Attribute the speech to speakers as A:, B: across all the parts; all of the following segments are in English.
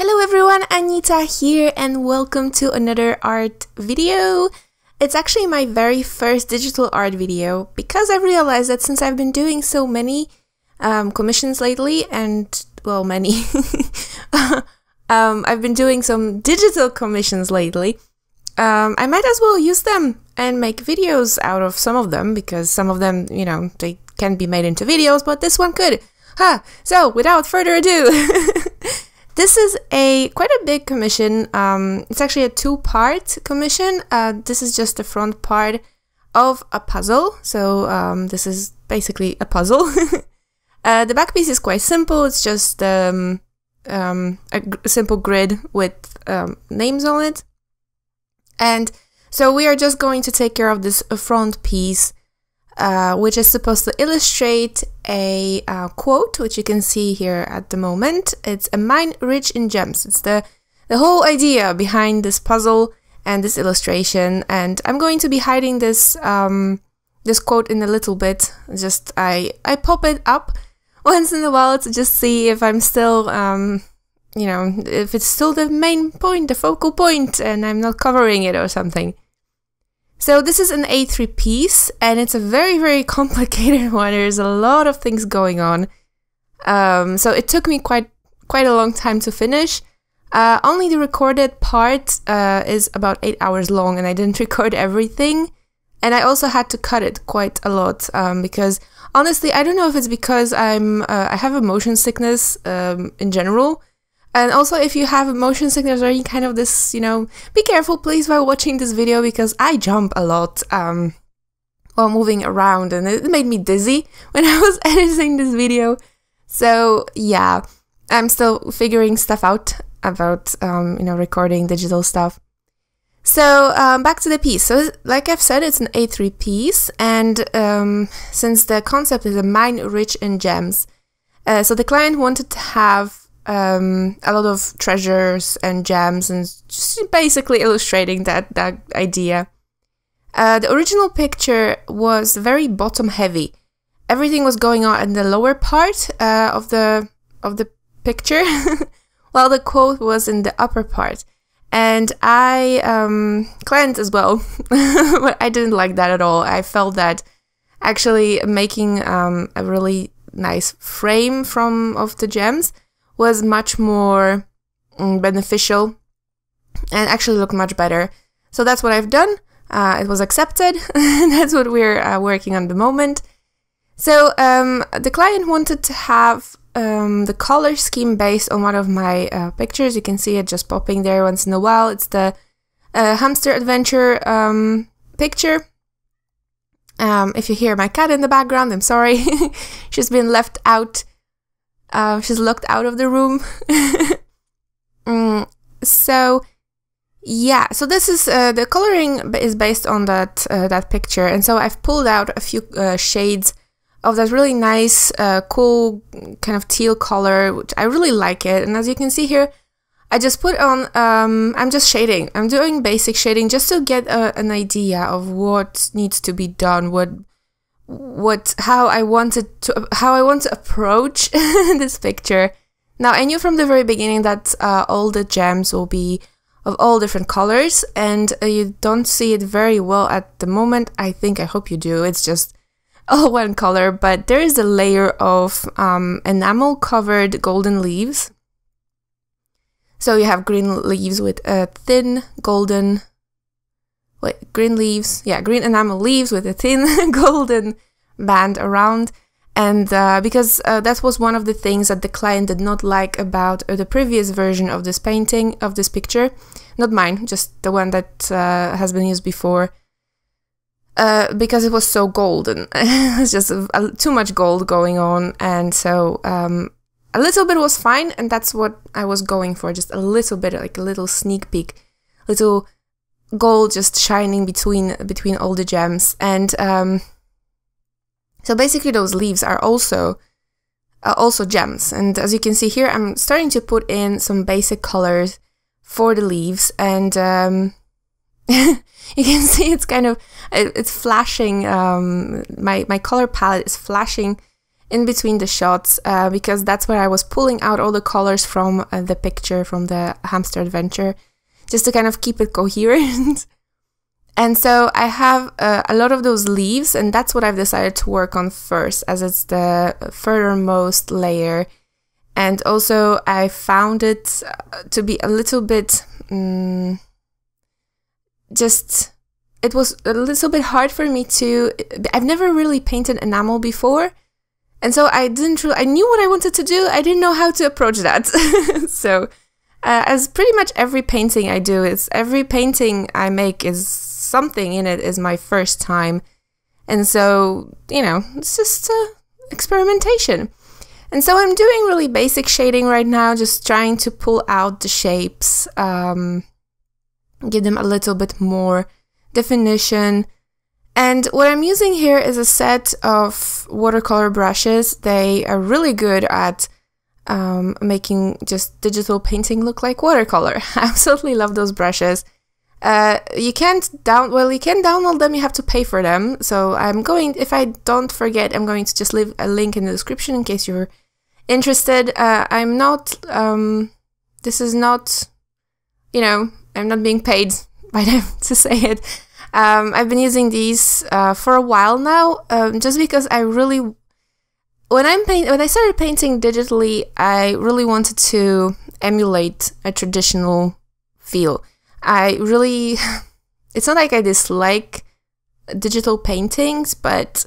A: Hello everyone, Anita here and welcome to another art video. It's actually my very first digital art video because I realized that since I've been doing so many commissions lately and, well, many, I've been doing some digital commissions lately, I might as well use them and make videos out of some of them because some of them, you know, they can't be made into videos, but this one could. So without further ado, this is quite a big commission. It's actually a two-part commission. This is just the front part of a puzzle. So this is basically a puzzle. The back piece is quite simple. It's just a simple grid with names on it. And so we are just going to take care of this front piece, which is supposed to illustrate a quote, which you can see here at the moment. It's a mine rich in gems. It's the whole idea behind this puzzle and this illustration. And I'm going to be hiding this this quote in a little bit. Just I pop it up once in a while to just see if I'm still you know, if it's still the main point, the focal point, and I'm not covering it or something. So this is an A3 piece, and it's a very, very complicated one. There's a lot of things going on. So it took me quite a long time to finish. Only the recorded part is about 8 hours long, and I didn't record everything. And I also had to cut it quite a lot because, honestly, I don't know if it's because I have a motion sickness in general. And also, if you have motion sickness or any kind of this, you know, be careful please while watching this video because I jump a lot while moving around and it made me dizzy when I was editing this video. So yeah, I'm still figuring stuff out about, you know, recording digital stuff. So back to the piece. So like I've said, it's an A3 piece, and since the concept is a mine rich in gems, so the client wanted to have a lot of treasures and gems and just basically illustrating that idea. The original picture was very bottom heavy. Everything was going on in the lower part of the picture, while the quote was in the upper part. And client as well, but I didn't like that at all. I felt that actually making a really nice frame of the gems was much more beneficial and actually looked much better. So that's what I've done. It was accepted, and that's what we're working on at the moment. So the client wanted to have the color scheme based on one of my pictures. You can see it just popping there once in a while. It's the hamster adventure picture. If you hear my cat in the background, I'm sorry. She's been left out. She's locked out of the room. So yeah, so this is the coloring is based on that picture, and so I've pulled out a few shades of that really nice, cool kind of teal color, which I really like it. And as you can see here, I just put on. I'm just shading. I'm doing basic shading just to get an idea of what needs to be done. How I want to approach this picture. Now, I knew from the very beginning that all the gems will be of all different colors, and you don't see it very well at the moment. I hope you do. It's just all one color, but there is a layer of enamel covered golden leaves. So you have green leaves with a thin golden green enamel leaves with a thin golden band around. And because that was one of the things that the client did not like about the previous version of this painting, of this picture. Not mine, just the one that has been used before. Because it was so golden. It's just too much gold going on. And so a little bit was fine, and that's what I was going for. Just a little bit, like a little sneak peek. Little gold just shining between all the gems. And so basically those leaves are also gems. And as you can see here, I'm starting to put in some basic colors for the leaves, and you can see it's kind of, it's flashing, my color palette is flashing in between the shots, because that's where I was pulling out all the colors from the picture, from the hamster adventure, just to kind of keep it coherent. And so I have a lot of those leaves, and that's what I've decided to work on first, as it's the furthermost layer. And also I found it to be a little bit, it was a little bit hard for me to, I've never really painted enamel before. And so I knew what I wanted to do, I didn't know how to approach that. So as pretty much every painting I do, every painting I make is something in it is my first time. And so, you know, it's just experimentation. And so I'm doing really basic shading right now, just trying to pull out the shapes, give them a little bit more definition. And what I'm using here is a set of watercolor brushes. They are really good at making just digital painting look like watercolor. I absolutely love those brushes. You can download them, you have to pay for them. So if I don't forget, I'm going to just leave a link in the description in case you're interested. I'm not, this is not, you know, I'm not being paid by them to say it. I've been using these for a while now, just because I really, when I started painting digitally, I really wanted to emulate a traditional feel. It's not like I dislike digital paintings, but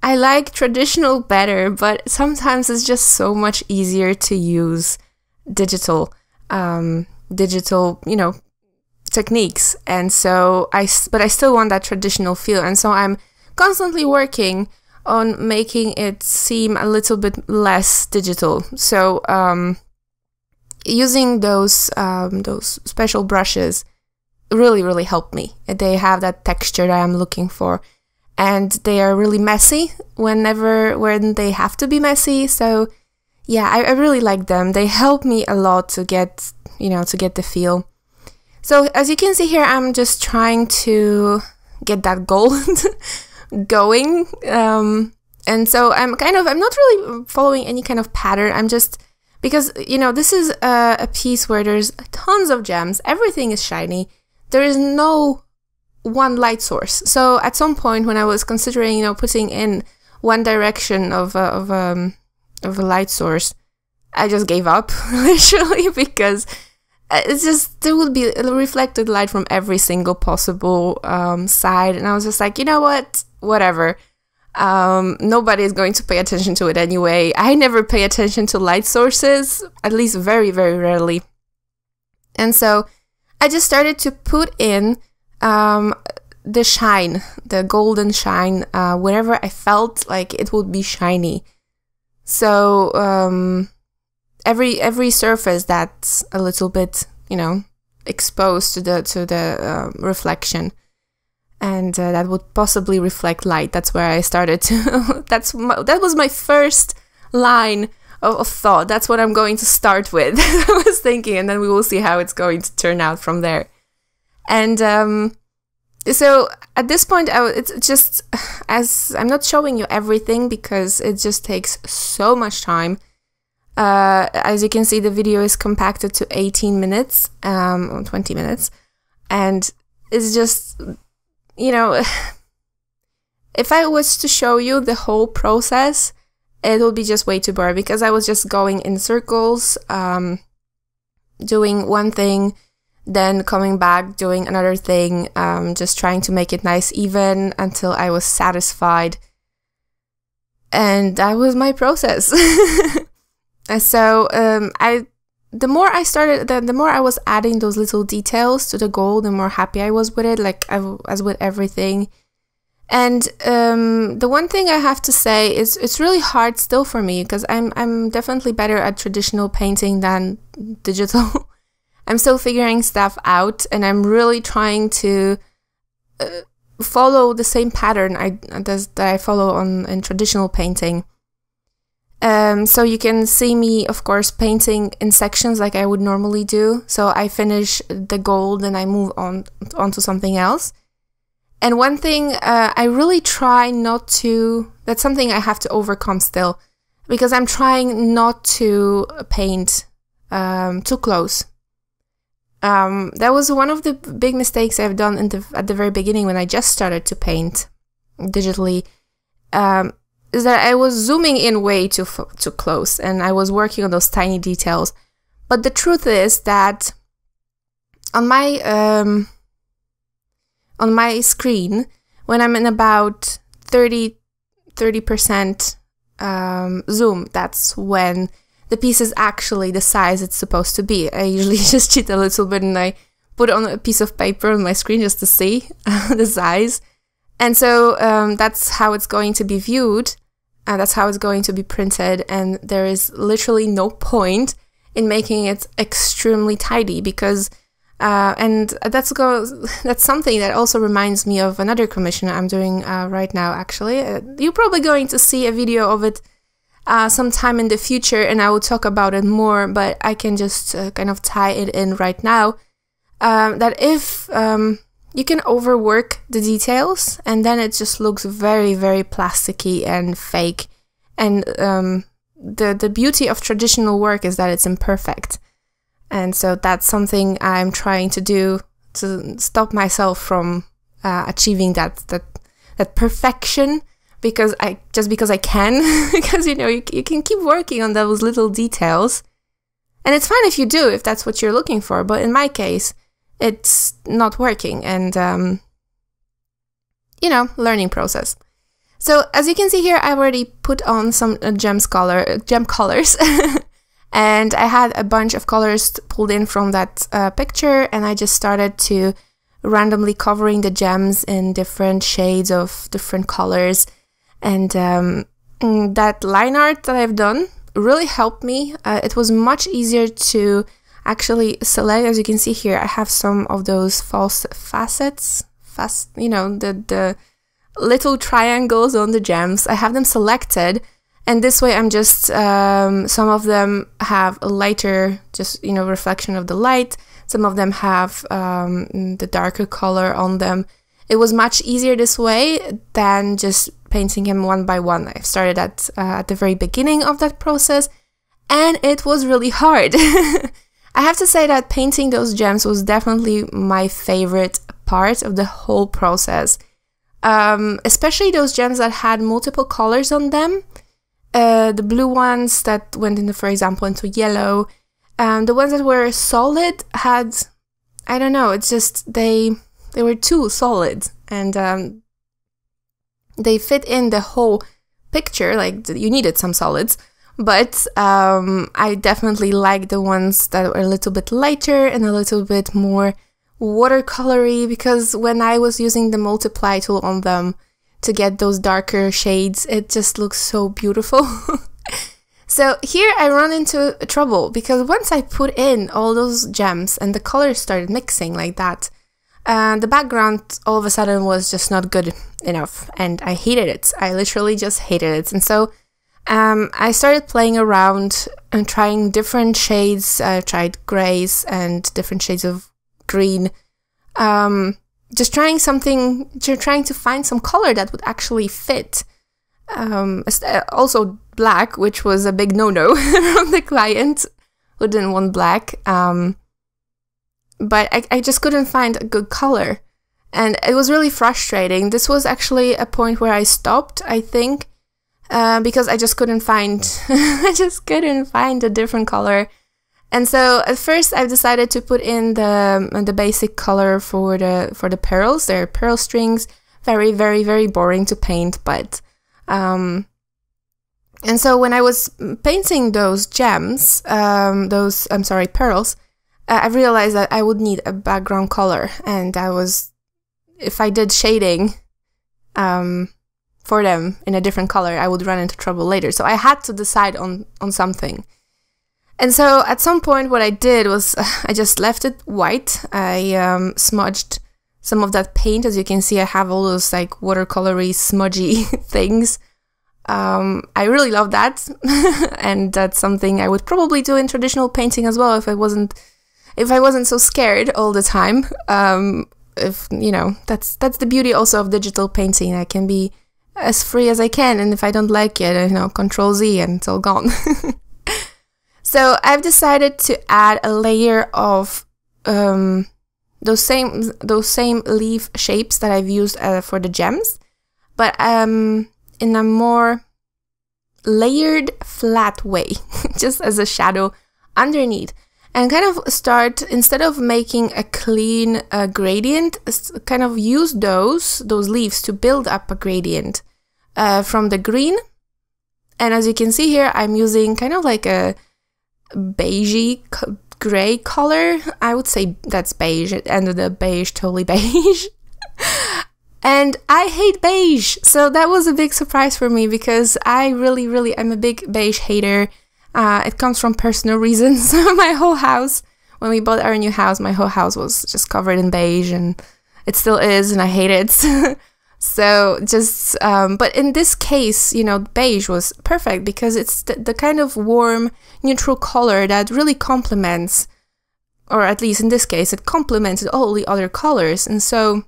A: I like traditional better, but sometimes it's just so much easier to use digital, you know, techniques. And so but I still want that traditional feel. And so I'm constantly working on making it seem a little bit less digital. So, using those special brushes really helped me. They have that texture that I'm looking for, and they are really messy when they have to be messy. So yeah, I really like them. They help me a lot to get the feel. So as you can see here, I'm just trying to get that gold going. And so I'm not really following any kind of pattern. I'm just, because, you know, this is a piece where there's tons of gems. Everything is shiny. There is no one light source. So at some point when I was considering, you know, putting in one direction of a light source, I just gave up, literally, because it's just, there will be a reflected light from every single possible side. And I was just like, you know what? Whatever. Nobody is going to pay attention to it anyway. I never pay attention to light sources, at least very, very rarely. And so I just started to put in the shine, the golden shine, wherever I felt like it would be shiny. So every surface that's a little bit, you know, exposed to the reflection. And that would possibly reflect light. That's where I started to. That was my first line of thought. That's what I'm going to start with. I was thinking, and then we will see how it's going to turn out from there. And so at this point, it's just, as I'm not showing you everything because it just takes so much time. As you can see, the video is compacted to 18 minutes, 20 minutes, and it's just, you know, if I was to show you the whole process, it would be just way too boring, because I was just going in circles, doing one thing, then coming back, doing another thing, just trying to make it nice, even until I was satisfied. And that was my process. So the more I started, the more I was adding those little details to the gold, the more happy I was with it, like as with everything. And the one thing I have to say is it's really hard still for me, because I'm definitely better at traditional painting than digital. I'm still figuring stuff out, and I'm really trying to follow the same pattern that I follow in traditional painting. So you can see me, of course, painting in sections like I would normally do. So I finish the gold and I move on to something else. And one thing I really try not to, that's something I have to overcome still. because I'm trying not to paint too close. That was one of the big mistakes I've done at the very beginning when I just started to paint digitally, is that I was zooming in way too close, and I was working on those tiny details. But the truth is that on my screen, when I'm in about 30% zoom, that's when the piece is actually the size it's supposed to be. I usually just cheat a little bit and I put it on a piece of paper on my screen just to see the size. And so that's how it's going to be viewed, that's how it's going to be printed, and there is literally no point in making it extremely tidy, because and that's something that also reminds me of another commission I'm doing right now, actually. You're probably going to see a video of it sometime in the future, and I will talk about it more, but I can just kind of tie it in right now. That if you can overwork the details, and then it just looks very, very plasticky and fake. And the beauty of traditional work is that it's imperfect. And so that's something I'm trying to do to stop myself from achieving that perfection, because I can, because you can keep working on those little details, and it's fine if you do, if that's what you're looking for. But in my case, it's not working, and learning process. So as you can see here, I already put on some gem colors. And I had a bunch of colors pulled in from that picture, and I just started to randomly covering the gems in different shades of different colors. And that line art that I've done really helped me. It was much easier to actually select. As you can see here, I have some of those false facets, the little triangles on the gems. I have them selected. And this way I'm just, some of them have a lighter, just, reflection of the light. Some of them have the darker color on them. It was much easier this way than just painting them one by one. I started at the very beginning of that process, and it was really hard. I have to say that painting those gems was definitely my favorite part of the whole process. Especially those gems that had multiple colors on them. The blue ones that went into, for example, into yellow. The ones that were solid had, I don't know, it's just they were too solid, and they fit in the whole picture. Like, you needed some solids, but I definitely like the ones that were a little bit lighter and a little bit more watercolory, because when I was using the multiply tool on them to get those darker shades, it just looks so beautiful. So here I run into trouble, because once I put in all those gems and the colors started mixing like that, the background all of a sudden was just not good enough, and I hated it. I literally just hated it. And so I started playing around and trying different shades. I tried grays and different shades of green. Just trying to find some color that would actually fit. Also black, which was a big no-no from the client, who didn't want black. But I just couldn't find a good color, and it was really frustrating. This was actually a point where I stopped, I think, because I just couldn't find a different color. And so at first I've decided to put in the basic color for the pearls. They're pearl strings, very, very, very boring to paint, but and so when I was painting those gems, pearls, I realized that I would need a background color, and if I did shading for them in a different color, I would run into trouble later. So I had to decide on something. And so at some point what I did was I just left it white. I smudged some of that paint. As you can see, I have all those like watercolory smudgy things. I really love that. And that's something I would probably do in traditional painting as well if I wasn't so scared all the time. That's the beauty also of digital painting. I can be as free as I can, and if I don't like it, you know, Control Z and it's all gone. So I've decided to add a layer of those same leaf shapes that I've used for the gems, but in a more layered, flat way, just as a shadow underneath. And kind of start, instead of making a clean gradient, kind of use those leaves to build up a gradient from the green. And as you can see here, I'm using kind of like a beigey gray color. I would say that's beige. It ended up beige, totally beige. And I hate beige, so that was a big surprise for me because I really am a big beige hater. It comes from personal reasons. My whole house, when we bought our new house, my whole house was just covered in beige, and it still is, and I hate it. So just, but in this case, you know, beige was perfect because it's the kind of warm, neutral color that really complements, or at least in this case, it complements all the other colors, and so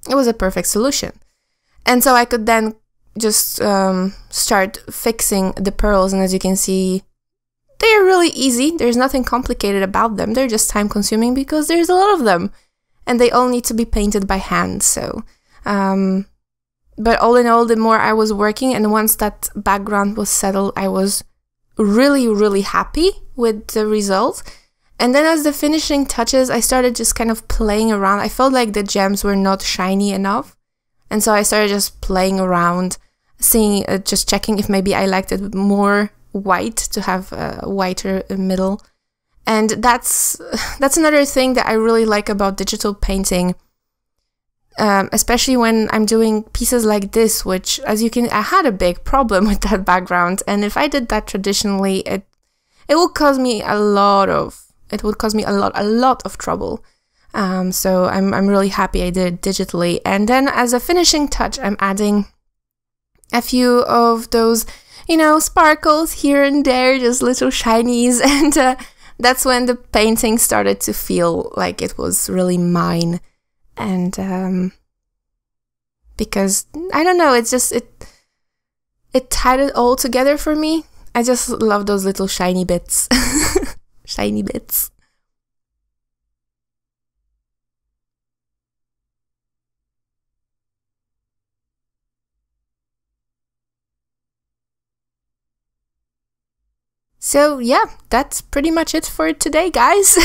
A: it was a perfect solution. And so I could then just start fixing the pearls, and as you can see, they are really easy. There's nothing complicated about them. They're just time consuming because there's a lot of them, and they all need to be painted by hand. So but all in all, the more I was working, and once that background was settled, I was really happy with the result. And then as the finishing touches, I started just kind of playing around. I felt like the gems were not shiny enough, and so I started just playing around, seeing, just checking if maybe I liked it more white, to have a whiter middle. And that's another thing that I really like about digital painting, especially when I'm doing pieces like this, which, as you can, I had a big problem with that background, and if I did that traditionally, it would cause me a lot of trouble. So I'm really happy I did it digitally. And then as a finishing touch, I'm adding a few of those, you know, sparkles here and there, just little shinies, and that's when the painting started to feel like it was really mine. And because, I don't know, it's just, it tied it all together for me. I just love those little shiny bits. Shiny bits. So yeah, that's pretty much it for today, guys.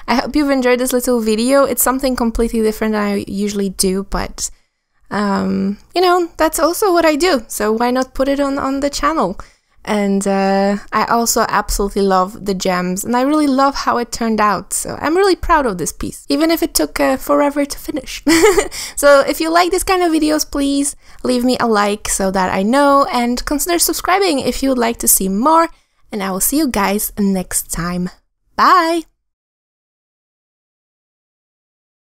A: I hope you've enjoyed this little video. It's something completely different than I usually do, but you know, that's also what I do, so why not put it on the channel? And I also absolutely love the gems, and I really love how it turned out, so I'm really proud of this piece, even if it took forever to finish. So if you like this kind of videos, please leave me a like so that I know, and consider subscribing if you would like to see more, and I will see you guys next time. Bye!